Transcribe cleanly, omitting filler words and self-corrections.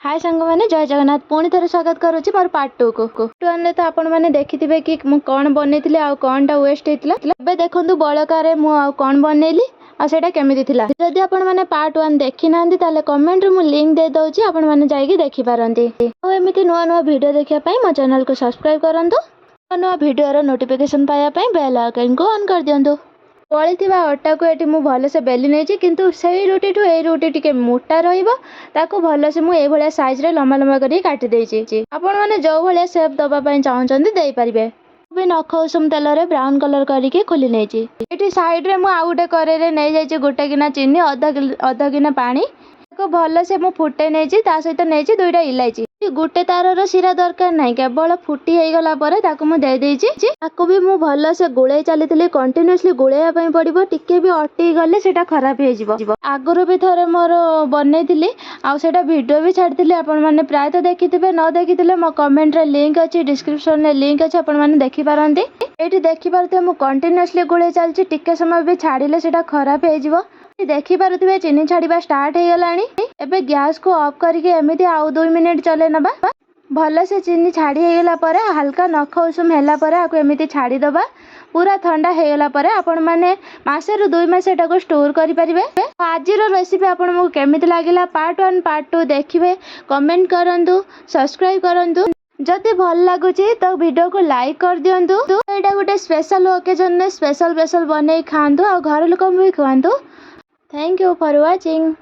हाय सांग मैंने जय जगन्नाथ पुणी थे स्वागत करुच्ची मोर पार्ट 2 को पार्ट 1 तो आपण मैंने देखिथिबे कि मु कौन बनैथिले आ कौनटा वेस्ट हेतिला एबे देखंतु बळकारे मु आ कौन बनैली आ सेटा केमिति थिला। जदि आपण माने पार्ट 1 देखि नांदी ताले कमेंट रे मु लिंक दे दउची आपण माने जाईकी देखि पारंती। ओ एमिति नुवा नुवा वीडियो देखिया पई मो चैनल को सब्सक्राइब करंतु। नुवा वीडियो रो नोटिफिकेशन पाया पई बेल आइकन को ऑन कर दियंतु। पळिथिबा अटा को एटी मु भले से बेली नेची किंतु सेही रोटी ठु ए रोटी टिके मोटा रहइबो ताको भले से मु ए भलिया साइज रे लंबा लंबा करी काटि देची। आपण माने जो भलिया शेप दबा पई चाहउचंदी देई परिबे। भी नख उषुम तेल रे ब्राउन कलर करके खोली नेची। एटी साइड रे मु आ गुटे करे रे नै जाईची गुटे गिना चीनी आधा गिना पानी को भले से मु फुटे नेची ता सहित नेची दुईटा इलायची गुटे तार रो सिरा दरकार नै केवल फुटी हे गला परे ताको मु दे देची। ताको भी मु भले से गुळे चलीतली कंटीन्यूअसली गुळेया पई पड़िबो टिके भी अटि गले सेटा खराब हे जिवो। आगुरो भी थरे मोर बनेथिली आ सेटा वीडियो भी छाडथिली आपण माने प्राय तो देखिथिबे न देखिथिले मो कमेंट रे लिंक अछि डिस्क्रिप्शन रे लिंक अछि आपण माने देखि पारंती। एठी देखि पारते मु कंटीन्यूअसली गुळे चलची टिके समय भी छाडिले सेटा खराब हे जिवो। देखि पारुथिबे चीनी छाड़िबा स्टार्ट हे गलानी। एबे गैस को ऑफ करके एमिति आउ 2 मिनिट चले नबा भले से चीनी छाड़ी हे गला परे हल्का नख उषुम हैला परे आको एमिति छाड़ी दबा पूरा ठंडा हे गला परे आपण माने मासे रु 2 मास एटा को स्टोर करि परिबे। आजि रो रेसिपी आपण मो केमिति लागिला पार्ट 1 पार्ट 2 देखिबे कमेंट करंतु सब्सक्राइब करंतु। जदि भल लागुची तो वीडियो को लाइक कर दियंतु। तो एटा गुटे स्पेशल ओकेजन ने स्पेशल बनै खांतु आ घर लोक भी खवांतु। Thank you for watching.